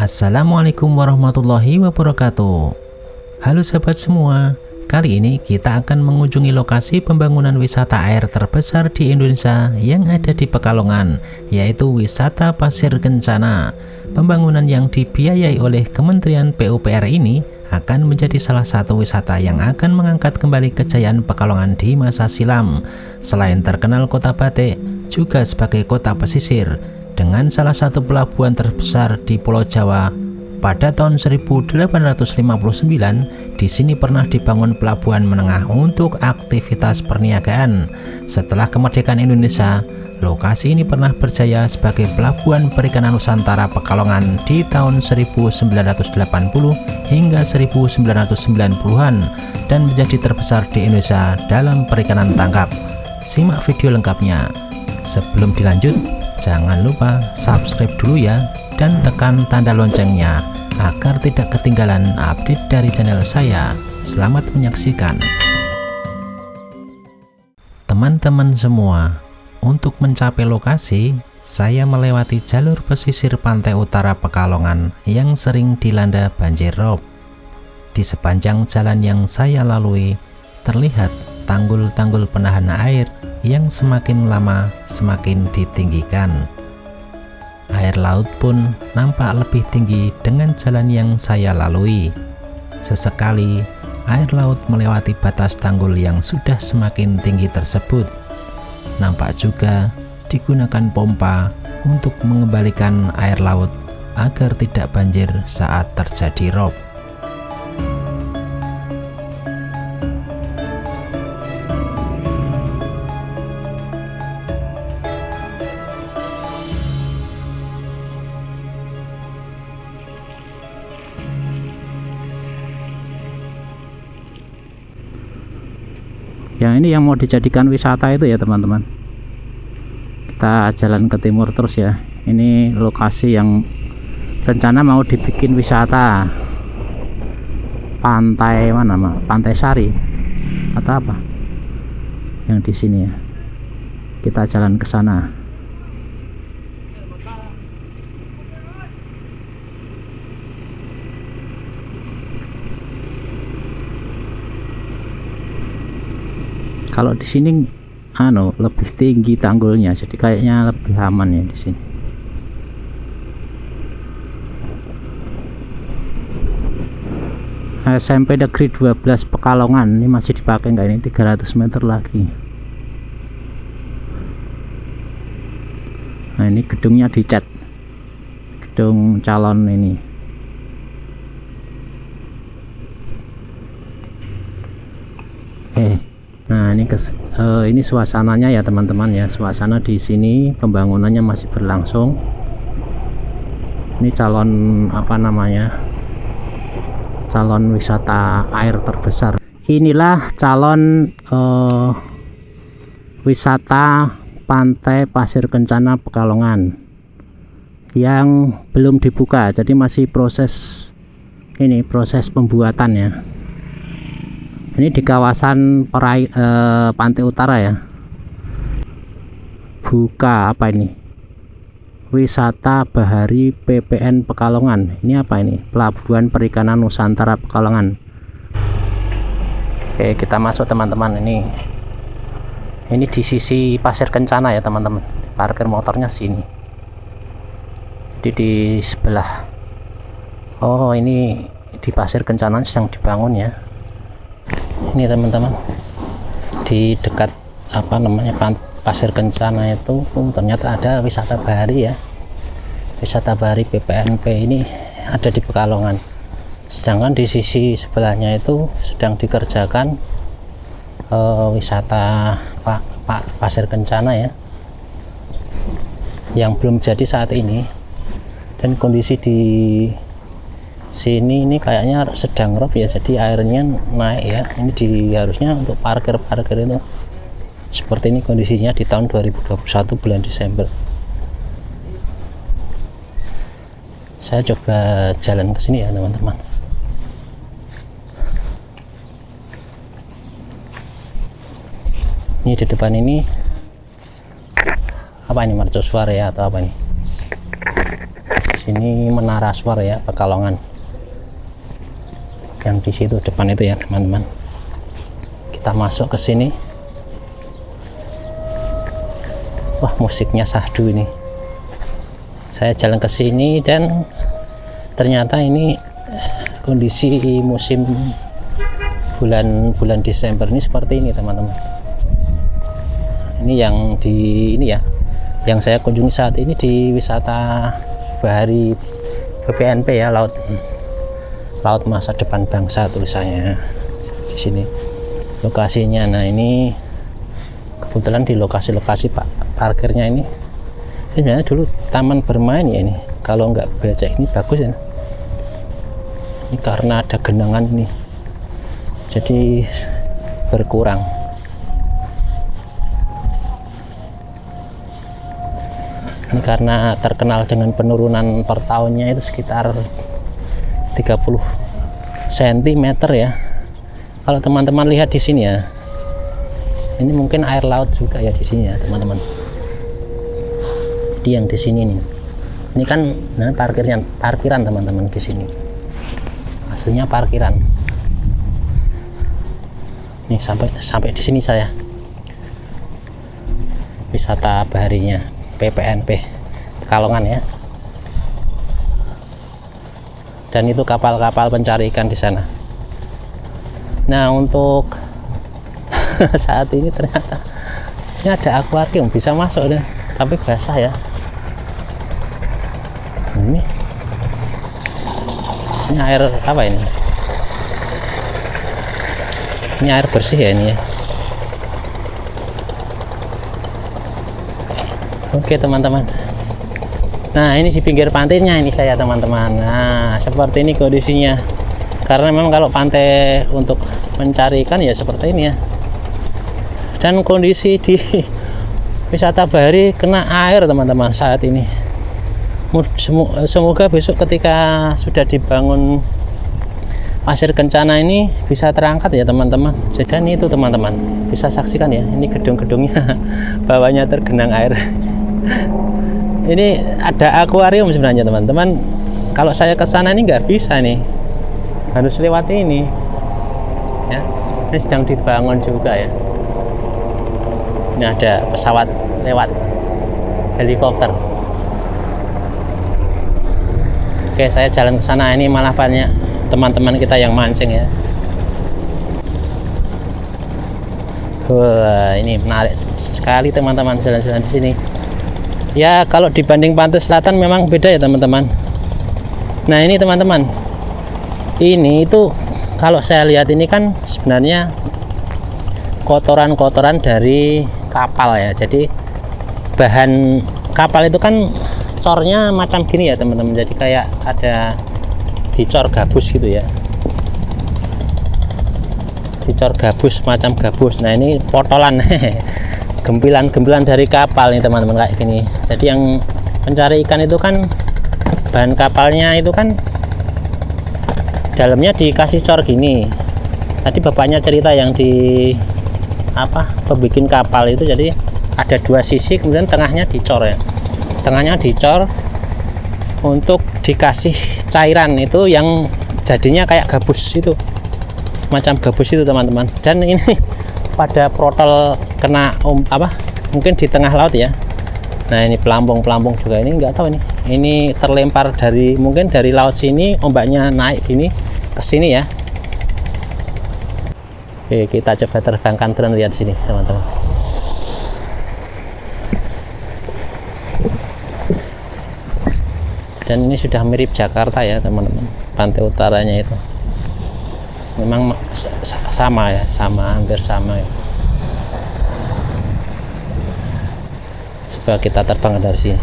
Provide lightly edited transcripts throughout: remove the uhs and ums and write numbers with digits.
Assalamualaikum warahmatullahi wabarakatuh. Halo sahabat semua, kali ini kita akan mengunjungi lokasi pembangunan wisata air terbesar di Indonesia yang ada di Pekalongan, yaitu wisata Pasir Kencana. Pembangunan yang dibiayai oleh Kementerian PUPR ini akan menjadi salah satu wisata yang akan mengangkat kembali kejayaan Pekalongan di masa silam. Selain terkenal kota batik, juga sebagai kota pesisir dengan salah satu pelabuhan terbesar di Pulau Jawa. Pada tahun 1859, di sini pernah dibangun pelabuhan menengah untuk aktivitas perniagaan. Setelah kemerdekaan Indonesia, lokasi ini pernah berjaya sebagai pelabuhan perikanan Nusantara Pekalongan di tahun 1980 hingga 1990-an dan menjadi terbesar di Indonesia dalam perikanan tangkap. Simak video lengkapnya. Sebelum dilanjut, jangan lupa subscribe dulu ya dan tekan tanda loncengnya agar tidak ketinggalan update dari channel saya. Selamat menyaksikan. Teman-teman semua, untuk mencapai lokasi, saya melewati jalur pesisir pantai utara Pekalongan yang sering dilanda banjir rob. Di sepanjang jalan yang saya lalui, terlihat tanggul-tanggul penahan air yang semakin lama semakin ditinggikan. Air laut pun nampak lebih tinggi dengan jalan yang saya lalui. Sesekali air laut melewati batas tanggul yang sudah semakin tinggi tersebut. Nampak juga digunakan pompa untuk mengembalikan air laut agar tidak banjir saat terjadi rob. Yang ini yang mau dijadikan wisata itu ya teman-teman. Kita jalan ke timur terus ya. Ini lokasi yang rencana mau dibikin wisata. Pantai mana, Pantai Sari atau apa? Yang di sini ya. Kita jalan ke sana. Kalau di sini lebih tinggi tanggulnya, jadi kayaknya lebih aman ya di sini. SMP Negeri 12 Pekalongan ini masih dipakai nggak ini? 300 meter lagi. Nah, ini gedungnya dicat, gedung calon ini. Nah, ini suasananya ya teman-teman ya. Suasana di sini pembangunannya masih berlangsung. Ini calon calon wisata air terbesar. Inilah calon wisata Pantai Pasir Kencana Pekalongan yang belum dibuka. Jadi masih proses pembuatan ya. Ini di kawasan pantai utara ya. Buka apa ini? Wisata Bahari PPN Pekalongan. Ini apa ini? Pelabuhan Perikanan Nusantara Pekalongan. Oke, kita masuk teman-teman. Ini di sisi Pasir Kencana ya teman-teman. Parkir motornya sini. Jadi di sebelah. Oh, ini di Pasir Kencana sedang dibangun ya. Ini teman-teman, di dekat Pasir Kencana itu ternyata ada wisata bahari ya. Wisata bahari PPNP ini ada di Pekalongan. Sedangkan di sisi sebelahnya itu sedang dikerjakan wisata Pasir Kencana ya, yang belum jadi saat ini. Dan kondisi di sini ini kayaknya sedang rob ya, jadi airnya naik ya. Ini harusnya untuk parkir itu seperti ini kondisinya di tahun 2021 bulan Desember. Saya coba jalan ke sini ya teman-teman. Ini di depan ini apa ini, mercusuar ya atau apa ini? Sini Menara Swar ya, Pekalongan. Yang di situ depan itu ya teman-teman. Kita masuk ke sini. Wah, musiknya syahdu ini. Saya jalan ke sini dan ternyata ini kondisi musim bulan Desember ini seperti ini teman-teman. Ini yang yang saya kunjungi saat ini di wisata bahari BPNP ya, Laut Masa Depan Bangsa tulisannya di sini lokasinya. Nah, ini kebetulan di lokasi parkirnya ini sebenarnya dulu taman bermain ya ini. Kalau nggak baca ini bagus ya. Ini karena ada genangan ini, jadi berkurang. Ini karena terkenal dengan penurunan per tahunnya itu sekitar 30 cm ya. Kalau teman-teman lihat di sini ya, ini mungkin air laut juga ya di sini ya teman-teman. Di yang di sini nih, ini kan parkiran teman-teman di sini. Aslinya parkiran. Nih sampai di sini saya. Wisata baharinya PPNP Pekalongan ya. Dan itu kapal-kapal pencari ikan di sana. Nah, untuk saat ini ternyata ini ada akuarium, bisa masuk deh, tapi basah ya. Ini air apa ini? Ini air bersih ya ini ya. Oke teman-teman. Nah, ini di pinggir pantainya ini saya teman-teman. Nah, seperti ini kondisinya. Karena memang kalau pantai untuk mencari ikan ya seperti ini ya. Dan kondisi di wisata bahari kena air teman-teman saat ini. Semoga besok ketika sudah dibangun pasir kencana ini bisa terangkat ya teman-teman. Jadi itu teman-teman bisa saksikan ya, ini gedung-gedungnya bawahnya tergenang air. Ini ada akuarium sebenarnya teman-teman. Kalau saya ke sana ini nggak bisa nih, harus lewat ini ya. Ini sedang dibangun juga ya. Ini ada pesawat lewat, helikopter. Oke, saya jalan ke sana, ini malah banyak teman-teman kita yang mancing ya. Wah, ini menarik sekali teman-teman jalan-jalan di sini. Ya, kalau dibanding pantai selatan memang beda ya teman-teman. Nah, ini teman-teman. Ini itu kalau saya lihat ini kan sebenarnya kotoran-kotoran dari kapal ya. Jadi bahan kapal itu kan cornya macam gini ya teman-teman. Jadi kayak ada dicor gabus gitu ya. Dicor gabus, macam gabus. Nah, ini potolan gempilan-gempilan dari kapal nih teman-teman kayak gini. Jadi yang pencari ikan itu kan bahan kapalnya itu kan dalamnya dikasih cor gini. Tadi bapaknya cerita yang di pembikin kapal itu, jadi ada dua sisi kemudian tengahnya dicor ya. Tengahnya dicor untuk dikasih cairan itu yang jadinya kayak gabus itu. Macam gabus itu teman-teman. Dan ini pada protol kena mungkin di tengah laut ya. Nah, ini pelampung juga ini nggak tahu ini terlempar mungkin dari laut sini, ombaknya naik gini ke sini ya. Oke, kita coba terbangkan drone lihat sini teman-teman. Dan ini sudah mirip Jakarta ya teman-teman, pantai utaranya itu memang sama ya, hampir sama ya. Coba kita terbang dari sini.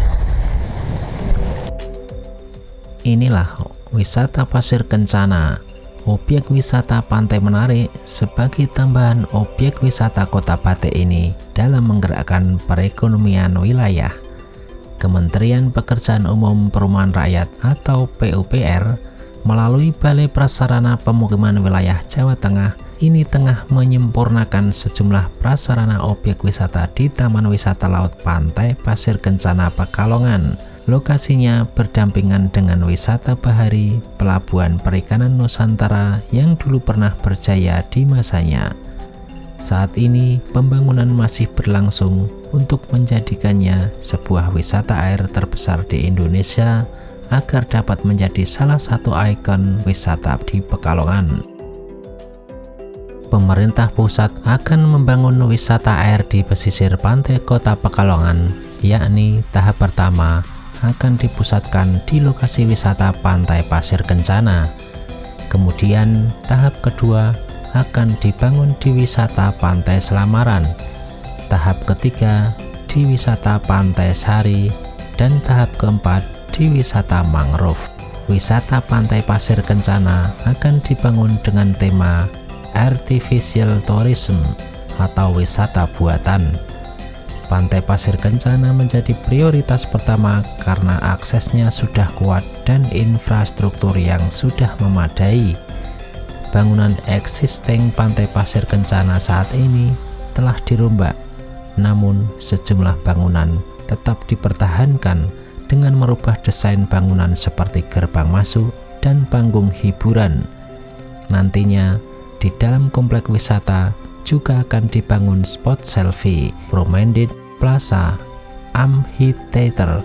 Inilah wisata Pasir Kencana, objek wisata pantai menarik sebagai tambahan objek wisata Kota Batik ini dalam menggerakkan perekonomian wilayah. Kementerian Pekerjaan Umum Perumahan Rakyat atau PUPR melalui Balai Prasarana Pemukiman Wilayah Jawa Tengah ini tengah menyempurnakan sejumlah prasarana objek wisata di Taman Wisata Laut Pantai Pasir Kencana Pekalongan Lokasinya berdampingan dengan wisata bahari Pelabuhan Perikanan Nusantara yang dulu pernah berjaya di masanya. Saat ini pembangunan masih berlangsung untuk menjadikannya sebuah wisata air terbesar di Indonesia agar dapat menjadi salah satu ikon wisata di Pekalongan. Pemerintah pusat akan membangun wisata air di pesisir pantai kota Pekalongan, yakni tahap pertama akan dipusatkan di lokasi wisata Pantai Pasir Kencana. Kemudian tahap kedua akan dibangun di wisata Pantai Selamaran, tahap ketiga di wisata Pantai Sari, dan tahap keempat di wisata mangrove. Wisata Pantai Pasir Kencana akan dibangun dengan tema Artificial Tourism atau wisata buatan. Pantai Pasir Kencana menjadi prioritas pertama karena aksesnya sudah kuat dan infrastruktur yang sudah memadai. Bangunan existing Pantai Pasir Kencana saat ini telah dirombak, namun sejumlah bangunan tetap dipertahankan dengan merubah desain bangunan seperti gerbang masuk dan panggung hiburan. Nantinya, di dalam komplek wisata juga akan dibangun spot selfie, promenade, plaza, amphitheater,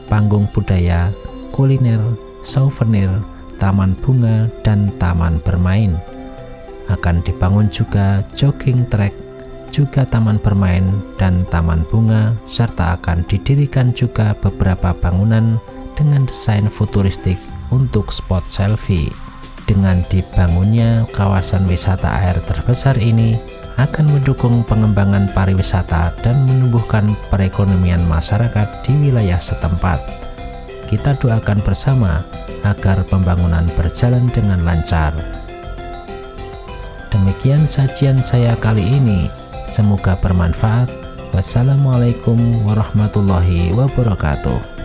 panggung budaya, kuliner, souvenir, taman bunga, dan taman bermain. Akan dibangun juga jogging track, juga taman bermain dan taman bunga, serta akan didirikan juga beberapa bangunan dengan desain futuristik untuk spot selfie. Dengan dibangunnya kawasan wisata air terbesar ini akan mendukung pengembangan pariwisata dan menumbuhkan perekonomian masyarakat di wilayah setempat. Kita doakan bersama agar pembangunan berjalan dengan lancar. Demikian sajian saya kali ini. Semoga bermanfaat. Wassalamualaikum warahmatullahi wabarakatuh.